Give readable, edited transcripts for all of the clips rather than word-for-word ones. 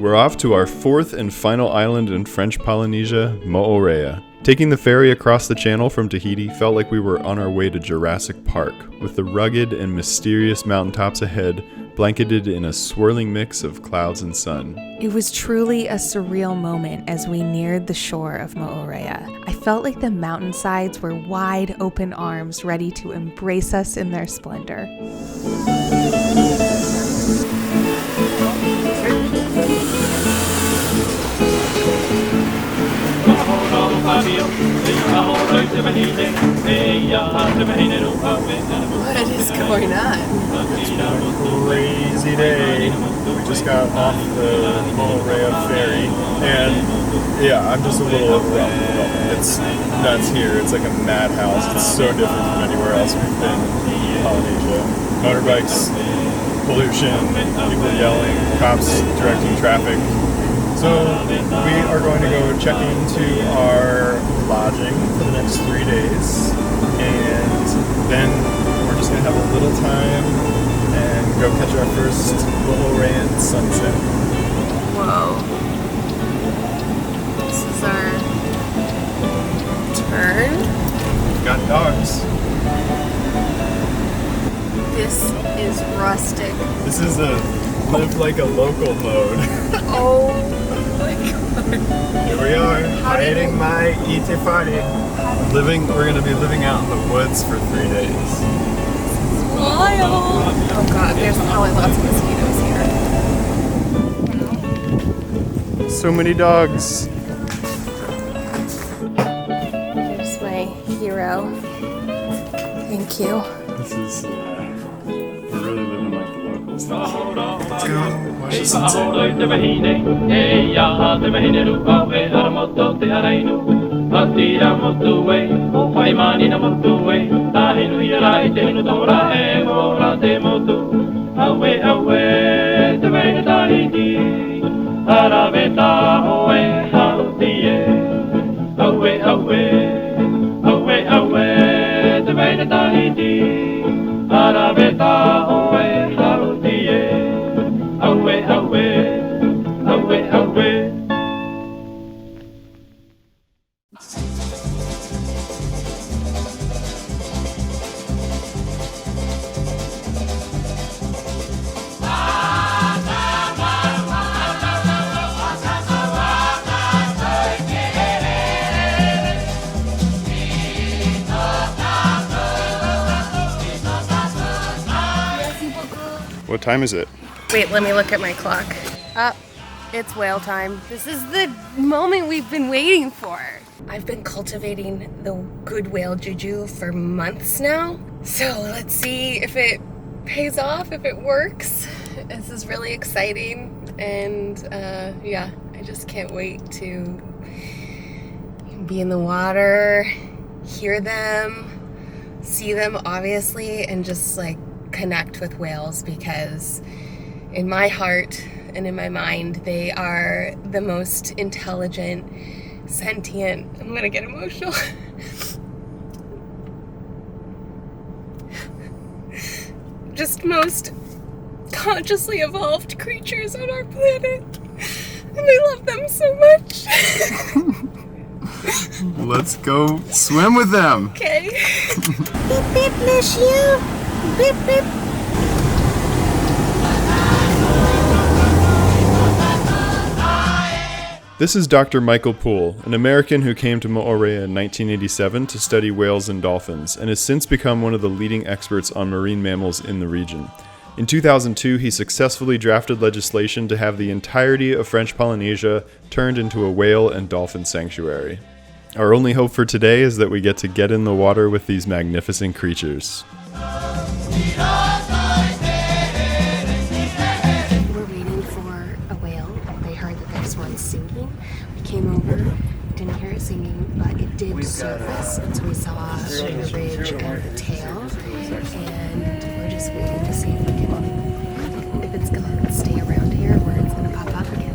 we're off to our fourth and final island in French Polynesia, Moorea. Taking the ferry across the channel from Tahiti felt like we were on our way to Jurassic Park, with the rugged and mysterious mountaintops ahead, blanketed in a swirling mix of clouds and sun. It was truly a surreal moment as we neared the shore of Moorea. I felt like the mountainsides were wide open arms ready to embrace us in their splendor. What is going on? It's been a crazy day. We just got off the Moorea ferry, and yeah, I'm just a little overwhelmed at the moment. It's nuts here. It's like a madhouse. It's so different from anywhere else we've been in Polynesia. Motorbikes, pollution, people yelling, cops directing traffic. So we are going to go check into our lodging for the next 3 days, and then we're just going to have a little time and go catch our first Moorean sunset. Whoa. This is our turn. We've got dogs. This is rustic. This is a live like a local mode. Oh my god. Here we are, hiding my Itifari. We're going to be living out in the woods for 3 days. Wild. Oh god, there's probably lots of mosquitoes here. So many dogs. Here's my hero. Thank you. This is, we're really living like the locals. Let's go watch the sunset. What time is it? Wait, let me look at my clock. It's whale time. This is the moment we've been waiting for. I've been cultivating the good whale juju for months now. So let's see if it pays off, if it works. This is really exciting. And yeah, I just can't wait to be in the water, hear them, see them obviously, and just like connect with whales, because in my heart and in my mind they are the most intelligent, sentient, I'm gonna get emotional, just most consciously evolved creatures on our planet, and I love them so much. Let's go swim with them. Okay. Beep beep, miss you. Beep beep. This is Dr. Michael Poole, an American who came to Moorea in 1987 to study whales and dolphins, and has since become one of the leading experts on marine mammals in the region. In 2002, he successfully drafted legislation to have the entirety of French Polynesia turned into a whale and dolphin sanctuary. Our only hope for today is that we get in the water with these magnificent creatures. We're waiting for a whale. They heard that there's one singing. We came over, didn't hear it singing, but it did surface. And so we saw the ridge and the tail. And we're just waiting to see if it's going to stay around here or it's going to pop up again.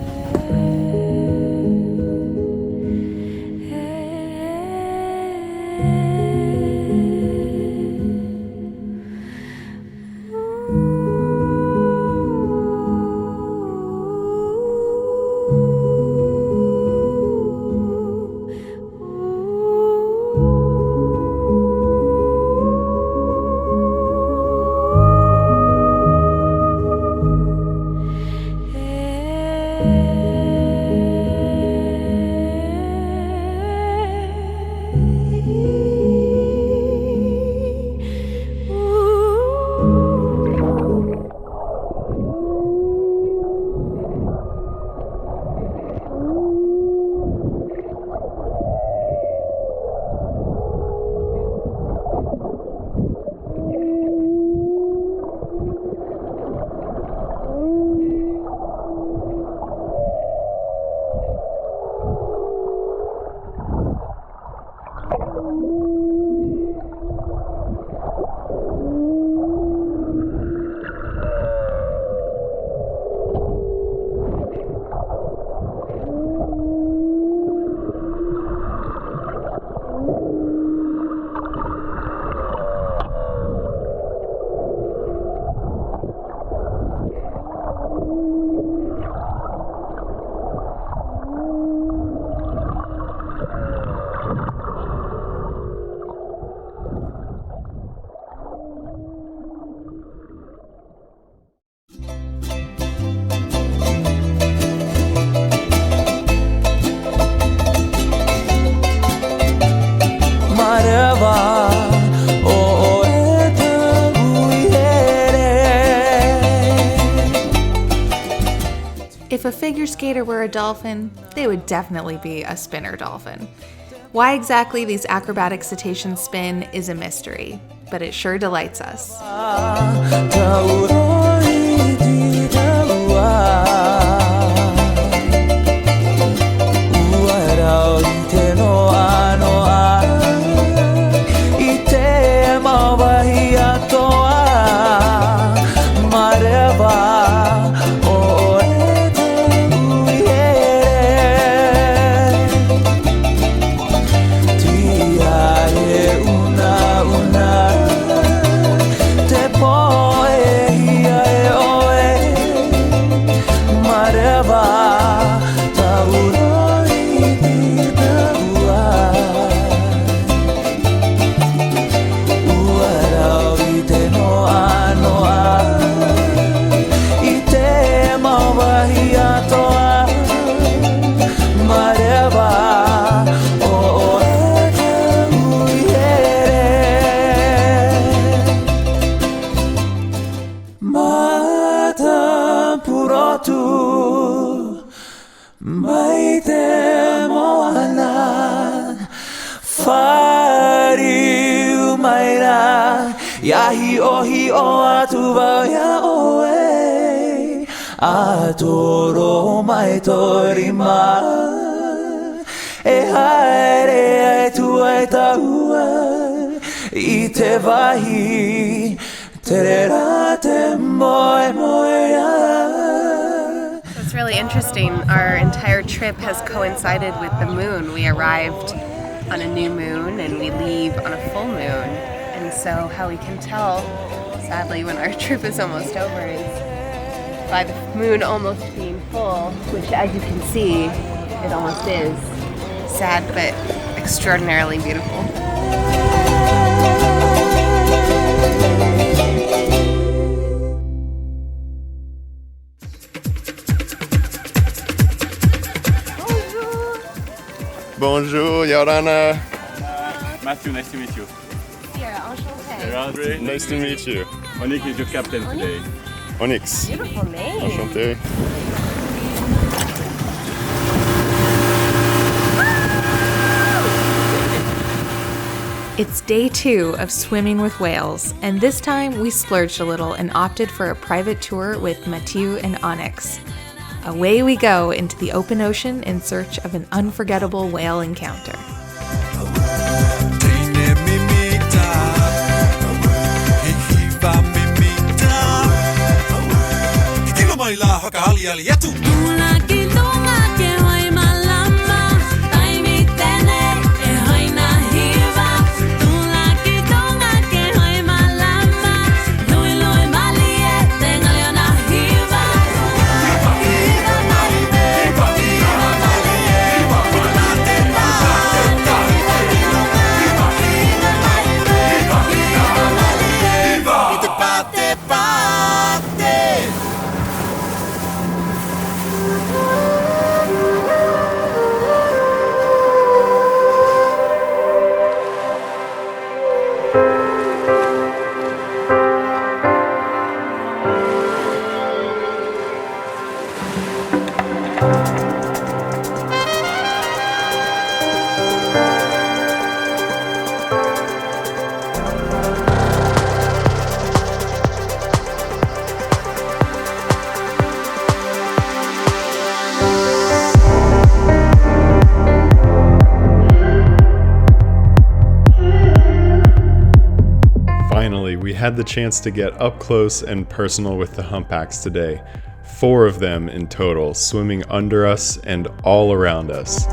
If a figure skater were a dolphin, they would definitely be a spinner dolphin. Why exactly these acrobatic cetaceans spin is a mystery, but it sure delights us. Yahi ohi o atuwa ya oe Atoro mai torima E haere e tua e taua I te wahi Terera te moe moe ya. That's really interesting. Our entire trip has coincided with the moon. We arrived on a new moon and we leave on a full moon. And so how we can tell, sadly, when our trip is almost over is by the moon almost being full, which as you can see, it almost is. Sad, but extraordinarily beautiful. Bonjour, Yorana. Matthew, nice to meet you. Enchanté. Nice to meet you. Monique is your captain today. Onyx. Beautiful name. Enchanté. It's day 2 of swimming with whales, and this time we splurged a little and opted for a private tour with Mathieu and Onyx. Away we go into the open ocean in search of an unforgettable whale encounter. had the chance to get up close and personal with the humpbacks today. 4 of them in total, swimming under us and all around us.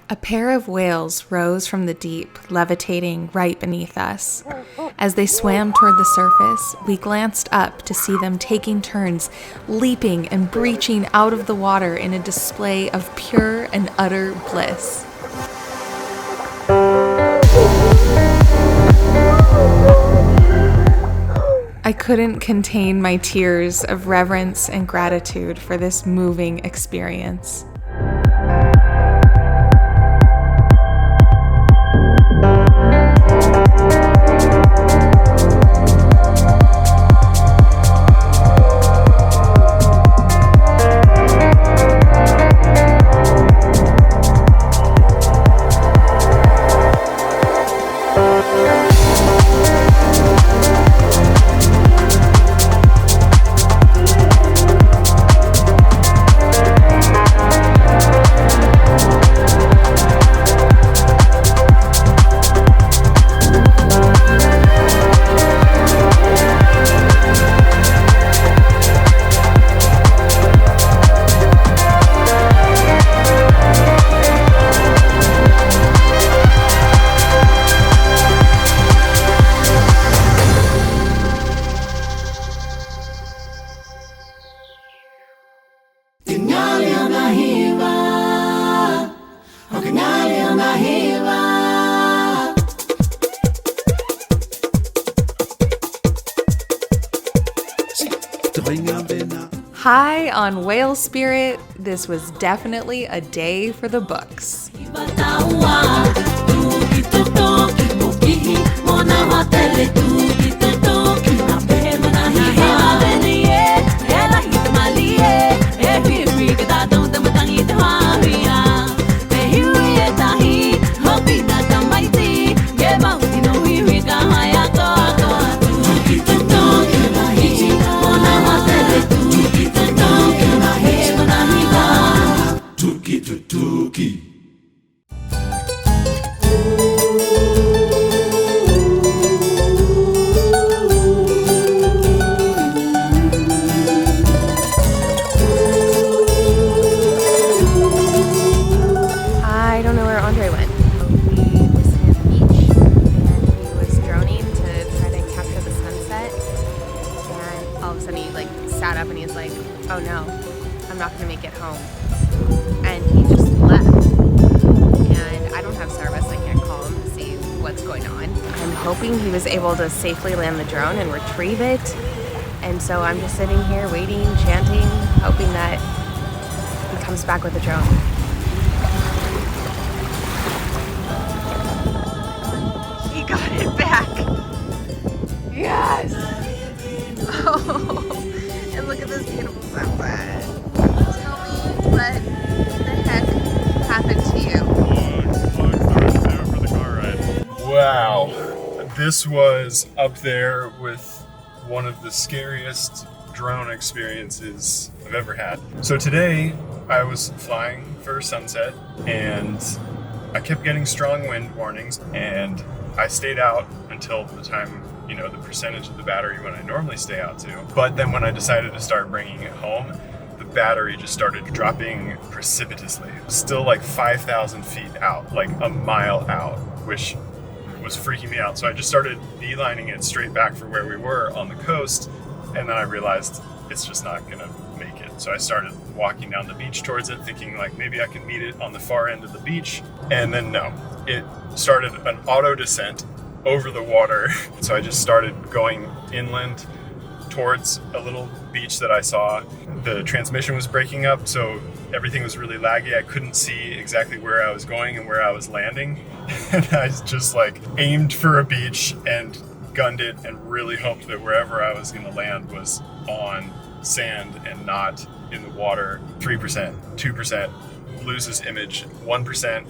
A pair of whales rose from the deep, levitating right beneath us. As they swam toward the surface, we glanced up to see them taking turns, leaping and breaching out of the water in a display of pure and utter bliss. I couldn't contain my tears of reverence and gratitude for this moving experience. High on whale spirit, this was definitely a day for the books. oh no, I'm not gonna make it home. And he just left. And I don't have service, I can't call him to see what's going on. I'm hoping he was able to safely land the drone and retrieve it. And so I'm just sitting here waiting, chanting, hoping that he comes back with the drone. He got it back. Yes. Oh, and look at this beautiful sunset. Tell me what the heck happened to you. Wow, this was up there with one of the scariest drone experiences I've ever had. So today I was flying for sunset and I kept getting strong wind warnings, and I stayed out until the time, you know, the percentage of the battery when I normally stay out to. But then when I decided to start bringing it home, the battery just started dropping precipitously. It was still like 5,000 feet out, like a mile out, which was freaking me out. So I just started beelining it straight back for where we were on the coast, and then I realized it's just not gonna make it. So I started walking down the beach towards it, thinking like maybe I can meet it on the far end of the beach. And then no, it started an auto descent over the water. So I just started going inland towards a little beach that I saw. The transmission was breaking up, so everything was really laggy. I couldn't see exactly where I was going and where I was landing. And I just like aimed for a beach and gunned it and really hoped that wherever I was going to land was on sand and not in the water. 3%, 2%, loses image, 1%,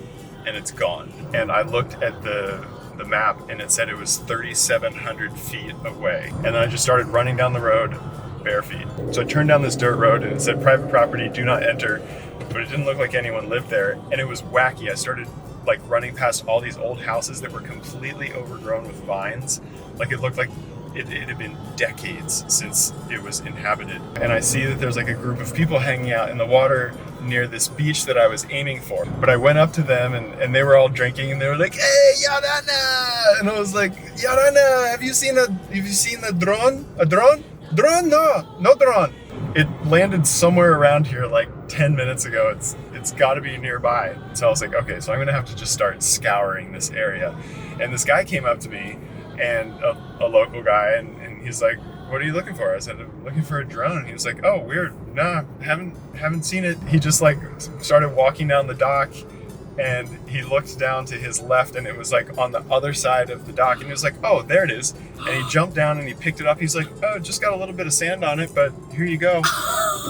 and it's gone. And I looked at the map and it said it was 3,700 feet away. And then I just started running down the road bare feet. So I turned down this dirt road and it said private property, do not enter, but it didn't look like anyone lived there. And it was wacky. I started like running past all these old houses that were completely overgrown with vines. Like it looked like it had been decades since it was inhabited. And I see that there's like a group of people hanging out in the water near this beach that I was aiming for. But I went up to them and they were all drinking and they were like, "Hey, Yarana!" And I was like, "Yarana, have you seen a drone? A drone? Drone? No drone." It landed somewhere around here like 10 minutes ago. It's got to be nearby. So I was like, okay, so I'm gonna have to just start scouring this area. And this guy came up to me, and a local guy, and he's like, "What are you looking for?" I said, "I'm looking for a drone." And he was like, "Oh, weird. No, haven't seen it." He just like started walking down the dock, and he looked down to his left, and it was like on the other side of the dock, and he was like, "Oh, there it is." And he jumped down and he picked it up. He's like, "Oh, just got a little bit of sand on it, but here you go."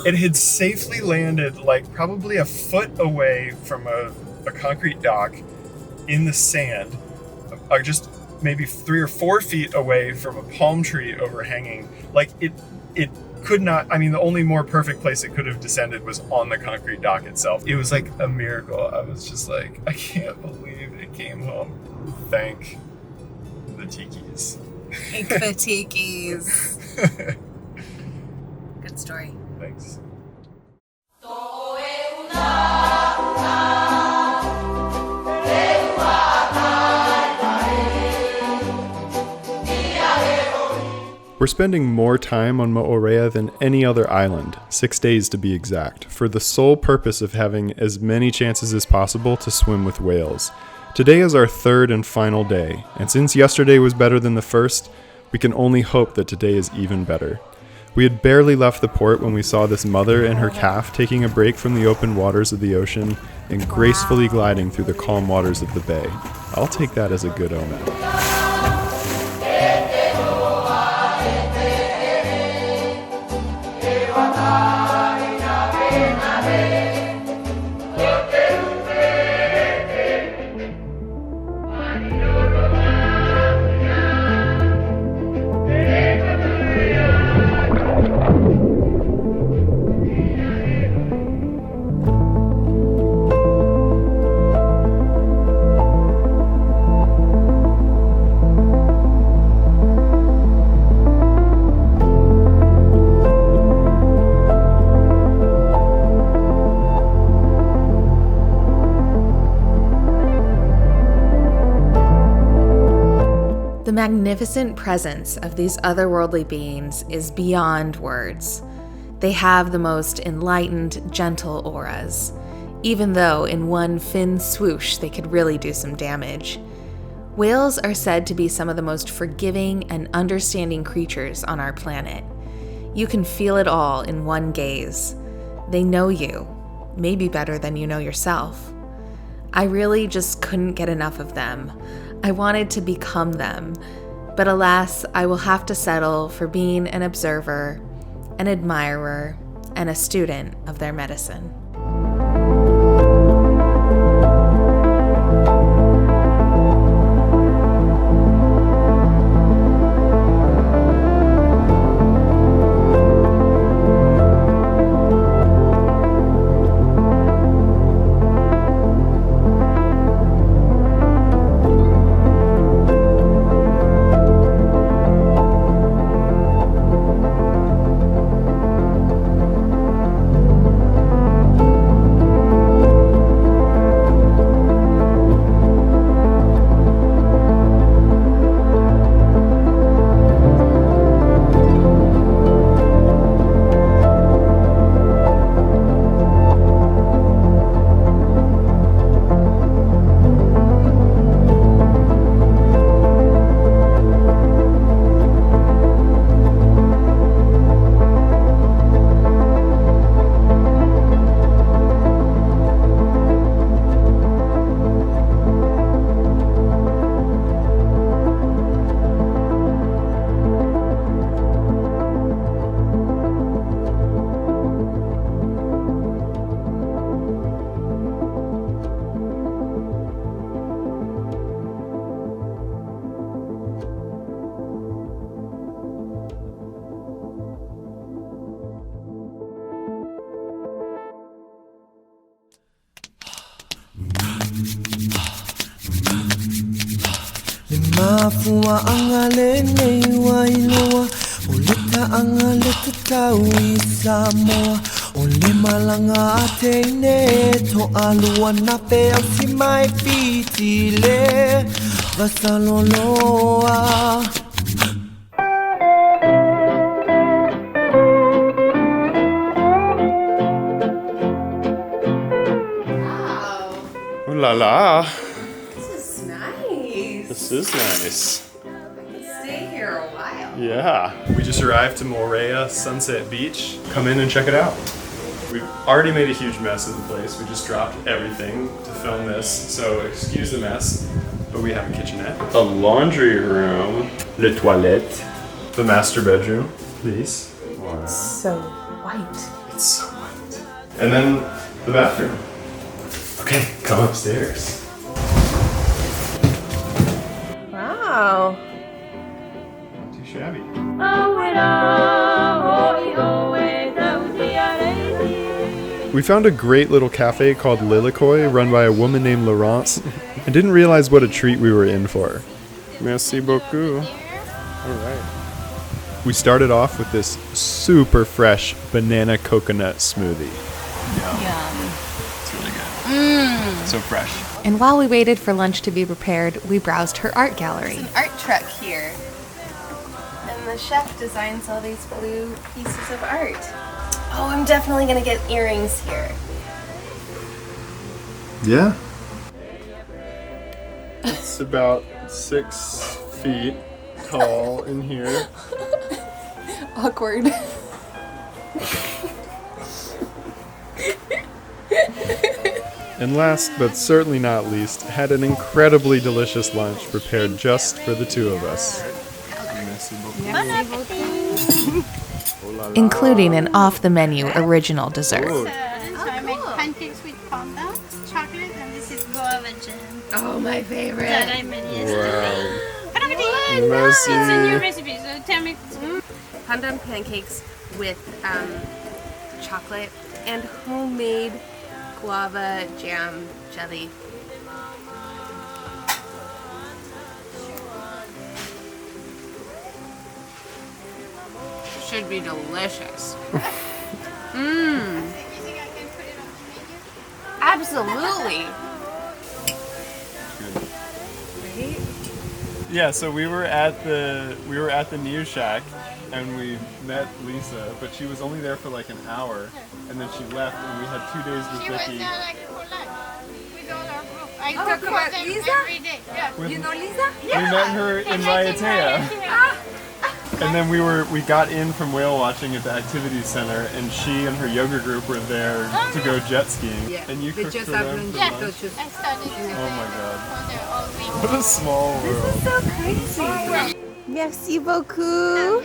It had safely landed like probably a foot away from a concrete dock in the sand, just maybe 3 or 4 feet away from a palm tree overhanging. Like it could not, I mean, the only more perfect place it could have descended was on the concrete dock itself. It was like a miracle. I was just like, I can't believe it came home. Thank the tikis. Thank the tikis. Good story. Thanks. We're spending more time on Moorea than any other island, 6 days to be exact, for the sole purpose of having as many chances as possible to swim with whales. Today is our third and final day, and since yesterday was better than the first, we can only hope that today is even better. We had barely left the port when we saw this mother and her calf taking a break from the open waters of the ocean and gracefully gliding through the calm waters of the bay. I'll take that as a good omen. The magnificent presence of these otherworldly beings is beyond words. They have the most enlightened, gentle auras, even though in one fin swoosh they could really do some damage. Whales are said to be some of the most forgiving and understanding creatures on our planet. You can feel it all in one gaze. They know you, maybe better than you know yourself. I really just couldn't get enough of them. I wanted to become them, but alas, I will have to settle for being an observer, an admirer, and a student of their medicine. fua anga le nei wailoa o le taanga le tatau I Samoa o le malanga a teine to alua na pe au si mai piti le vasaloloa. Ooh la la. This is nice. This is nice. Stay here a while. Yeah. We just arrived to Moorea Sunset Beach. Come in and check it out. We've already made a huge mess of the place. We just dropped everything to film this, so excuse the mess. But we have a kitchenette, a laundry room, le toilette, the master bedroom, please. Wow. So white. It's so white. And then the bathroom. Okay, come upstairs. Wow. Not too shabby. We found a great little cafe called Lilikoi, run by a woman named Laurence, and didn't realize what a treat we were in for. Merci beaucoup. Alright. We started off with this super fresh banana coconut smoothie. Yum. It's really good. So fresh. And while we waited for lunch to be prepared, we browsed her art gallery. An art truck here. And the chef designs all these blue pieces of art. Oh, I'm definitely gonna get earrings here. Yeah. It's about 6 feet tall in here. Awkward. And last but certainly not least, had an incredibly delicious lunch prepared just for the two of us. Including an off-the-menu original dessert. So I made pancakes with fondant, chocolate, and this is guava jam Oh, my favorite. that I made yesterday. Wow. Merci. It's a new recipe, so tell me. Pandan pancakes with chocolate and homemade guava jam jelly. Should be delicious. Absolutely. Right? Yeah, so we were at the New Shack and we met Lisa, but she was only there for like an hour and then she left and we had 2 days with She was Vicky. there like with all our group. I Oh, talk come about on, them Lisa? every day. Yeah. You know Lisa? We met her in Raiatea. And then we got in from whale watching at the activity center, and she and her yoga group were there to go jet skiing. Yeah. And you They cooked just for them happened for Yeah. lunch. I studied Oh my god. for there all week. What a small world. So crazy. Merci beaucoup.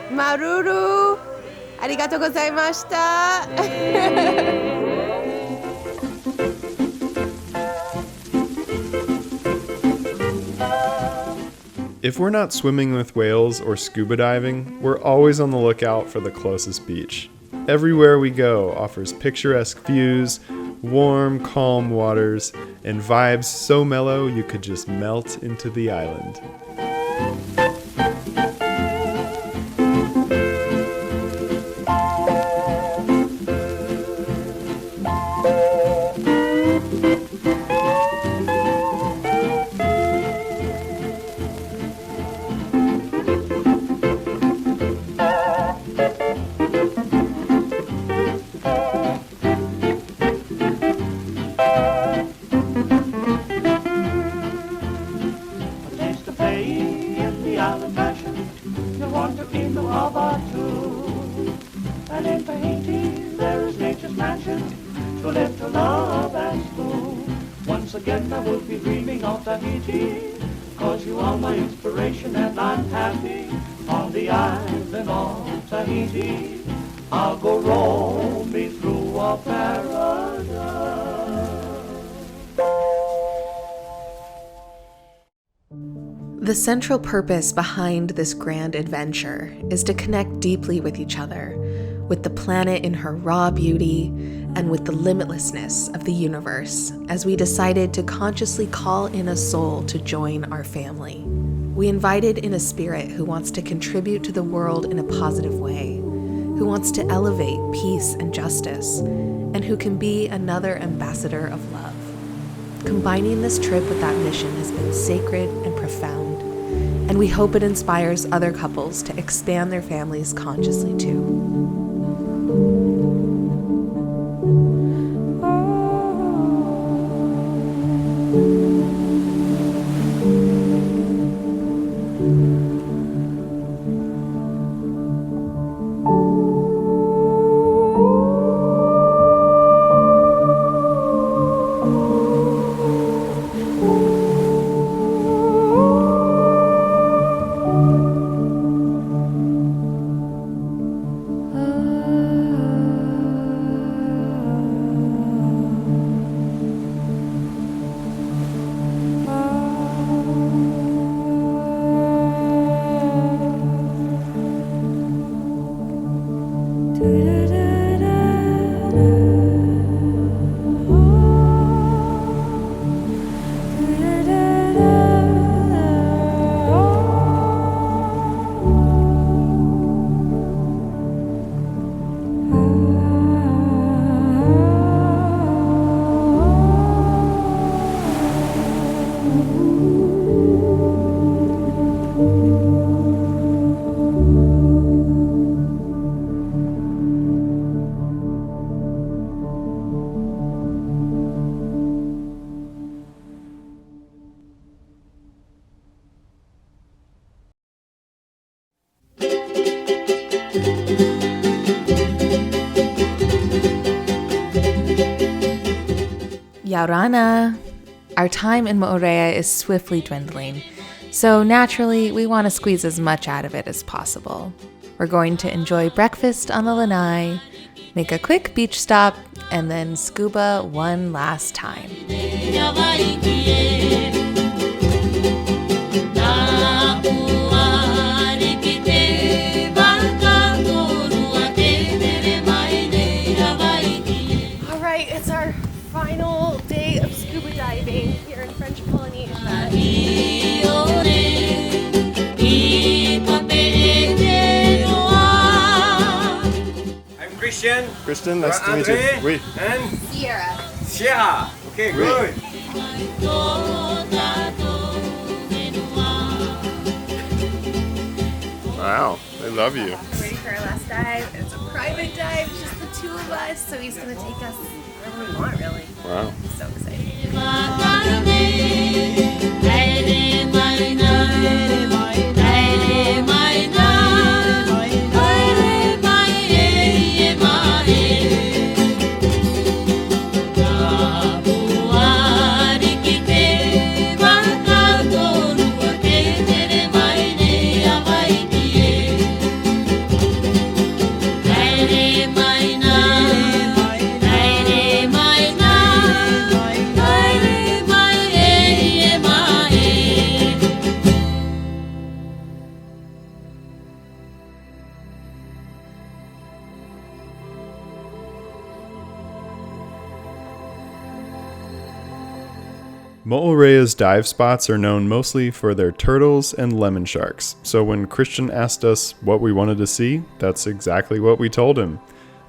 Maruru. Arigatou gozaimashita. If we're not swimming with whales or scuba diving, we're always on the lookout for the closest beach. Everywhere we go offers picturesque views, warm, calm waters, and vibes so mellow you could just melt into the island. Taste of play in the island fashion. You want to be the lava too. And in Tahiti there is nature's mansion to live to love and smooth. Once again I would be dreaming of Tahiti, 'cause you are my inspiration and I'm happy on the island of Tahiti. I'll go roaming through a paradise. The central purpose behind this grand adventure is to connect deeply with each other, with the planet in her raw beauty, and with the limitlessness of the universe, as we decided to consciously call in a soul to join our family. We invited in a spirit who wants to contribute to the world in a positive way, who wants to elevate peace and justice, and who can be another ambassador of love. Combining this trip with that mission has been sacred and profound, and we hope it inspires other couples to expand their families consciously too. Yaurana! Our time in Moorea is swiftly dwindling, so naturally we want to squeeze as much out of it as possible. We're going to enjoy breakfast on the lanai, make a quick beach stop, and then scuba one last time. Alright, it's our final day of scuba diving here in French Polynesia. I'm Christian. Christian, nice to meet Andre, you. Oui. And Sierra. Sierra. Okay, good. Wow, they love you. We're ready for our last dive. It's a private dive, just the two of us, so he's gonna take us wherever we want, really. Wow. So excited. Moorea's dive spots are known mostly for their turtles and lemon sharks, so when Christian asked us what we wanted to see, that's exactly what we told him.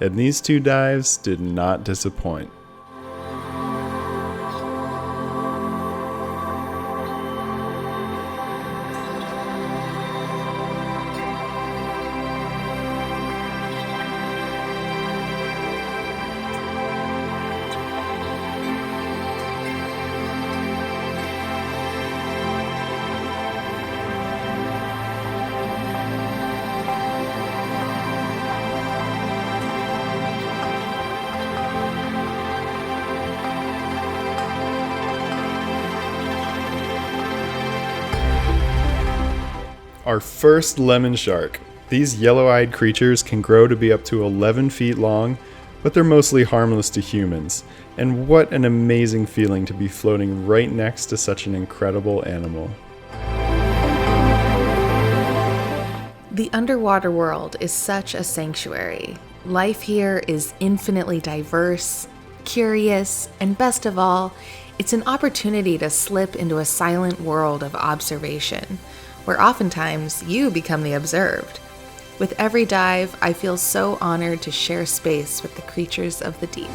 And these two dives did not disappoint. Our first lemon shark. These yellow-eyed creatures can grow to be up to 11 feet long, but they're mostly harmless to humans. And what an amazing feeling to be floating right next to such an incredible animal. The underwater world is such a sanctuary. Life here is infinitely diverse, curious, and best of all, it's an opportunity to slip into a silent world of observation, where oftentimes you become the observed. With every dive, I feel so honored to share space with the creatures of the deep.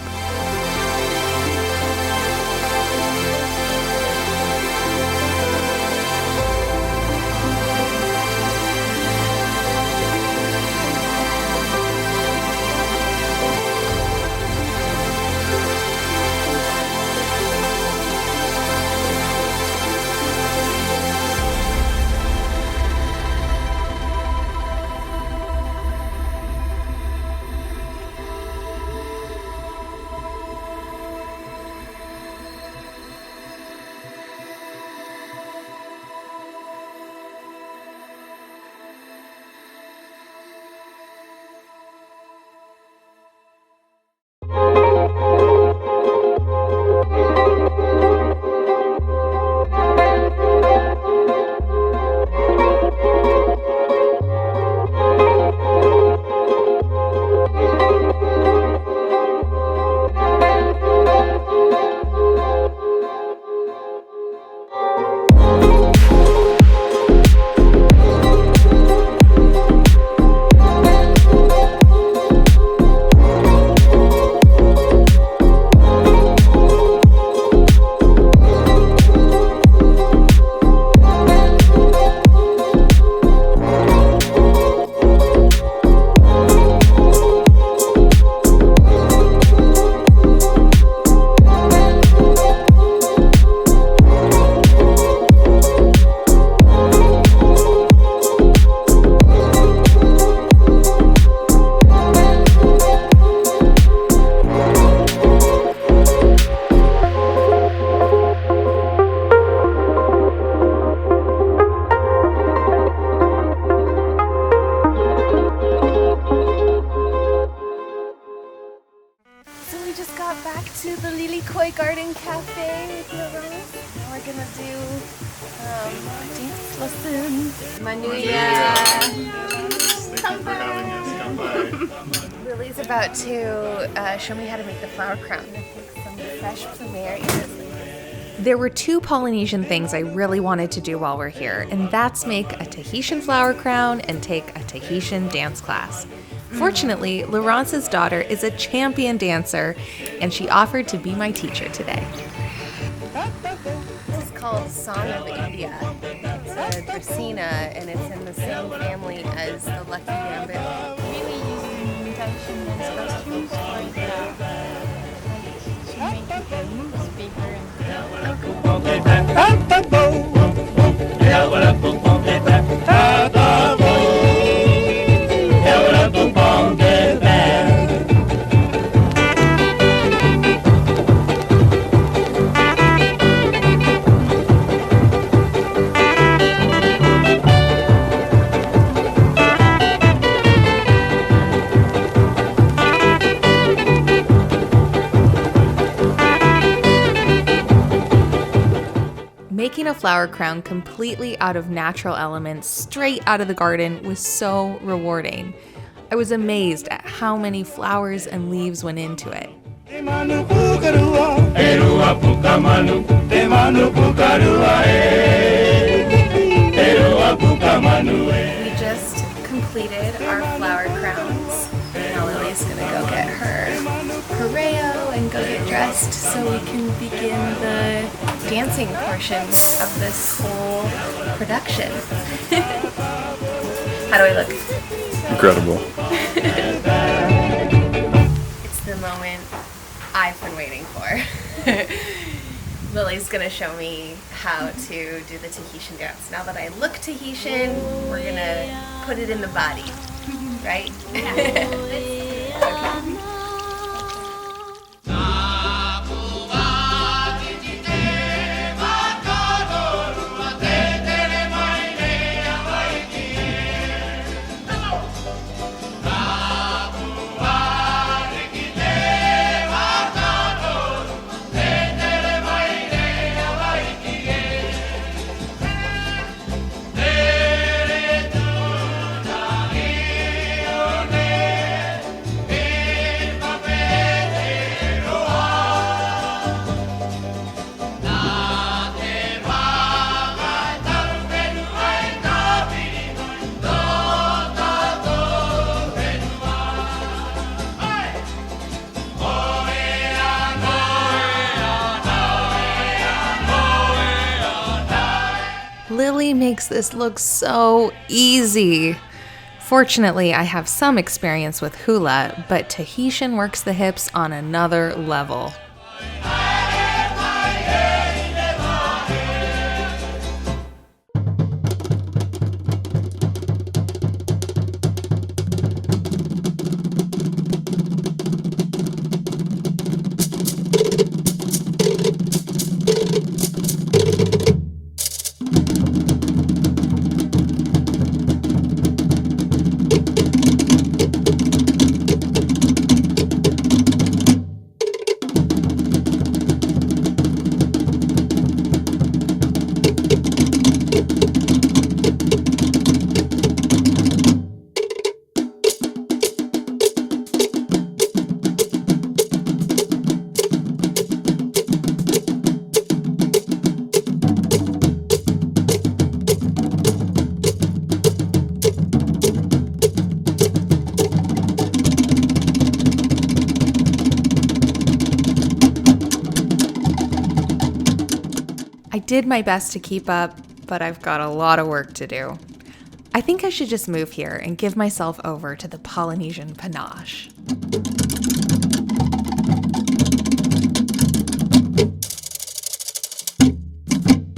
Garden Cafe with Laurence. Now we're gonna do dance lesson. Manuya. Thank you for having us. Come by. Lily's about to show me how to make the flower crown. I'm gonna pick some fresh plumerias. There were two Polynesian things I really wanted to do while we're here, and that's make a Tahitian flower crown and take a Tahitian dance class. Fortunately, Laurence's daughter is a champion dancer, and she offered to be my teacher today. This is called Song of India. It's a Dracaena, and it's in the same family as the Lucky Bamboo. Really using Tahitian dance costumes like to make the moves bigger and Making a flower crown completely out of natural elements, straight out of the garden, was so rewarding. I was amazed at how many flowers and leaves went into it. We just completed our flower crowns. Now Lily's gonna go get her pareo and go get dressed so we can begin the dancing portion of this whole production. How do I look? Incredible. It's the moment I've been waiting for. Lily's gonna show me how to do the Tahitian dance. Now that I look Tahitian, we're gonna put it in the body, right? Okay. Lily makes this look so easy. Fortunately, I have some experience with hula, but Tahitian works the hips on another level. I did my best to keep up, but I've got a lot of work to do. I think I should just move here and give myself over to the Polynesian panache.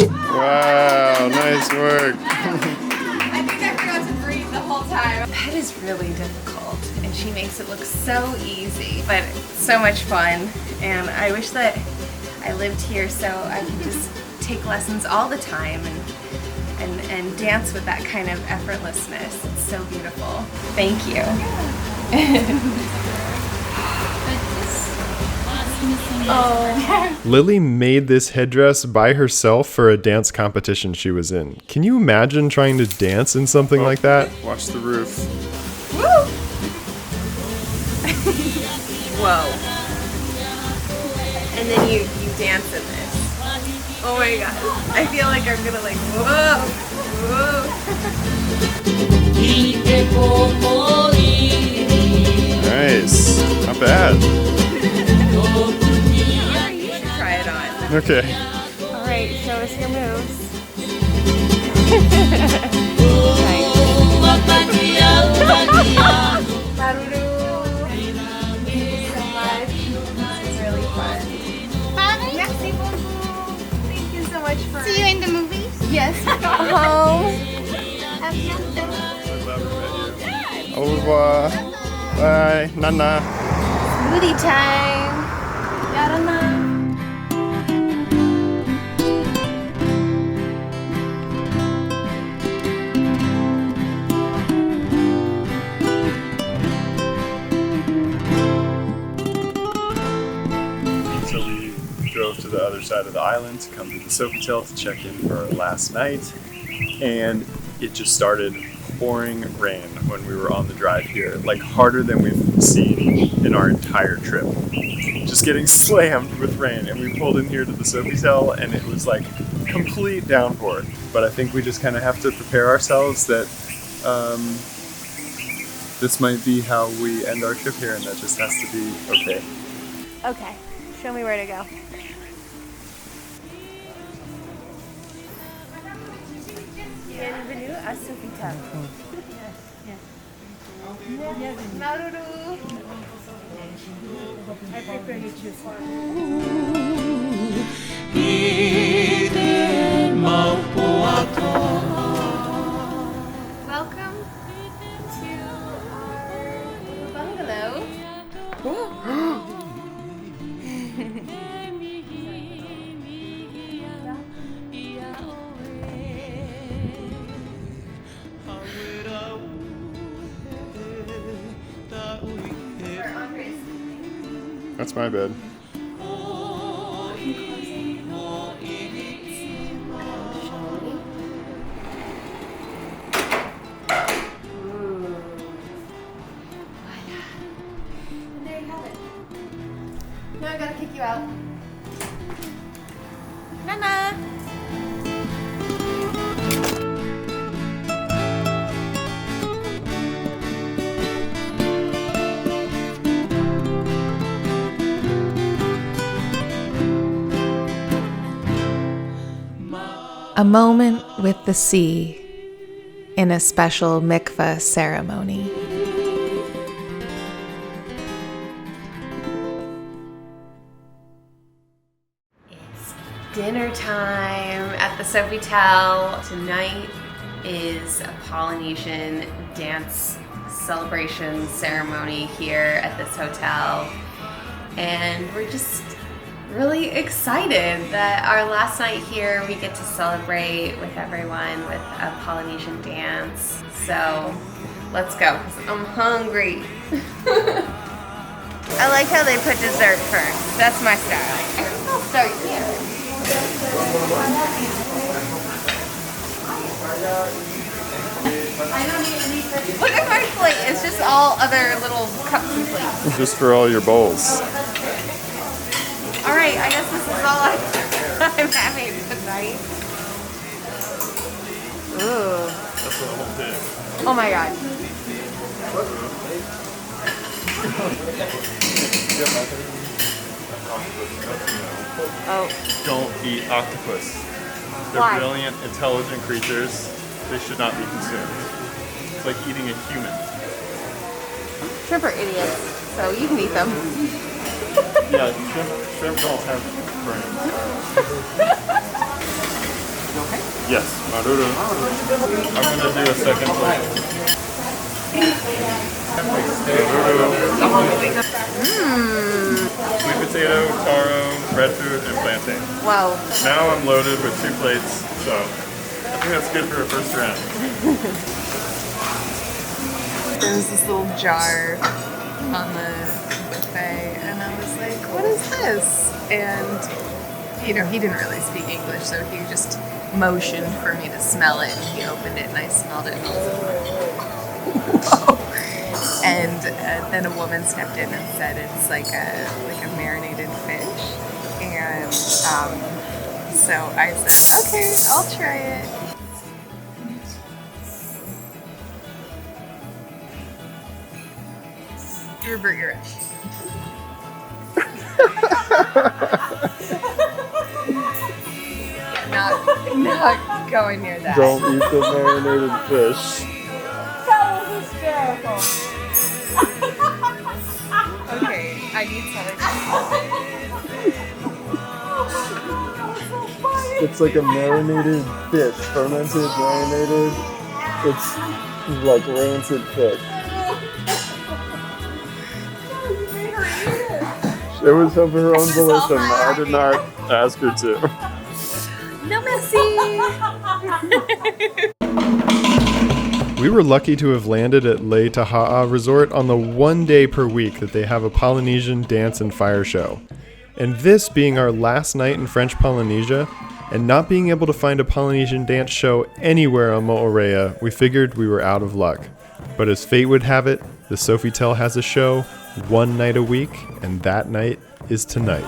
Wow, nice work. I think I forgot to breathe the whole time. That is really difficult, and she makes it look so easy, but so much fun. And I wish that I lived here so I could just take lessons all the time and dance with that kind of effortlessness. It's so beautiful. Thank you. Lily made this headdress by herself for a dance competition she was in. Can you imagine trying to dance in something like that? Watch the roof. Woo! Whoa. And then you dance in this. Oh my god. I feel like I'm gonna like, whoa, whoa. Nice. Not bad. Yeah, you should try it on. Okay. Alright, show us your moves. Maruru. Thank you so much. This is really fun. Bye. Merci beaucoup. Thank you so much for... See you in the movies. Yes. Oh. À bientôt. Au revoir. Bye. Nana. Smoothie time. Yarana. So we drove to the other side of the island to come to the Sofitel to check in for our last night, and it just started pouring rain when we were on the drive here, like harder than we've seen in our entire trip. Just getting slammed with rain, and we pulled in here to the Sofitel and it was like complete downpour. But I think we just kind of have to prepare ourselves that this might be how we end our trip here, and that just has to be okay. Okay, show me where to go. Bienvenue à Sofitel. Maruru. I prefer you choose Welcome to our bungalow. That's my bed. And there you have it. Now I gotta kick you out. Nana! A moment with the sea in a special mikveh ceremony. It's dinner time at the Sofitel. Tonight is a Polynesian dance celebration ceremony here at this hotel. And we're just really excited that our last night here we get to celebrate with everyone with a Polynesian dance. So let's go, 'cause I'm hungry. I like how they put dessert first. That's my style. I think I'll start here. Look at my plate. It's just all other little cups and plates. Just for all your bowls. All right, I guess this is all I'm having tonight. Ooh. That's what the whole thing. Oh my god. Oh. Don't eat octopus. They're Why? brilliant, intelligent creatures. They should not be consumed. It's like eating a human. Shrimp are idiots, so you can eat them. Yeah, shrimp don't have brains. Yes, Maruru. I'm gonna do a second plate. Sweet potato, taro, breadfruit, and plantain. Wow. Now I'm loaded with 2 plates, so I think that's good for a first round. There was this little jar on the buffet, and I was like, what is this? And, you know, he didn't really speak English, so he just motioned for me to smell it, and he opened it, and I smelled it, and I was like, whoa. And then a woman stepped in and said it's like a marinated fish, and so I said, okay, I'll try it. Revert your not going near that. Don't eat the marinated fish. That was hysterical. Okay, I need something. It's like a marinated fish, fermented, marinated. It's like rancid fish. It was of her own volition. I did not ask her to. No messy. We were lucky to have landed at Le Taha'a Resort on the 1 day per week that they have a Polynesian dance and fire show. And this being our last night in French Polynesia, and not being able to find a Polynesian dance show anywhere on Moorea, we figured we were out of luck. But as fate would have it, the Sofitel has a show 1 night a week, and that night is tonight.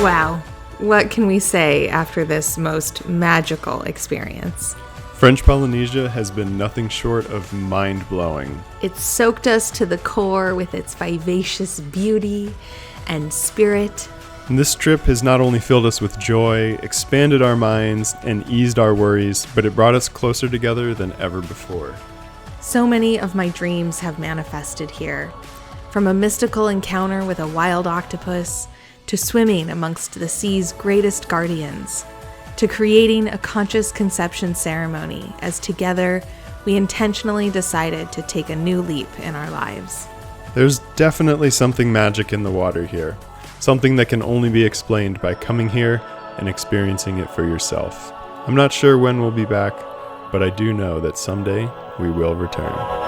Wow, what can we say after this most magical experience? French Polynesia has been nothing short of mind-blowing. It soaked us to the core with its vivacious beauty and spirit. And this trip has not only filled us with joy, expanded our minds, and eased our worries, but it brought us closer together than ever before. So many of my dreams have manifested here, from a mystical encounter with a wild octopus, to swimming amongst the sea's greatest guardians, to creating a conscious conception ceremony as together we intentionally decided to take a new leap in our lives. There's definitely something magic in the water here, something that can only be explained by coming here and experiencing it for yourself. I'm not sure when we'll be back, but I do know that someday we will return.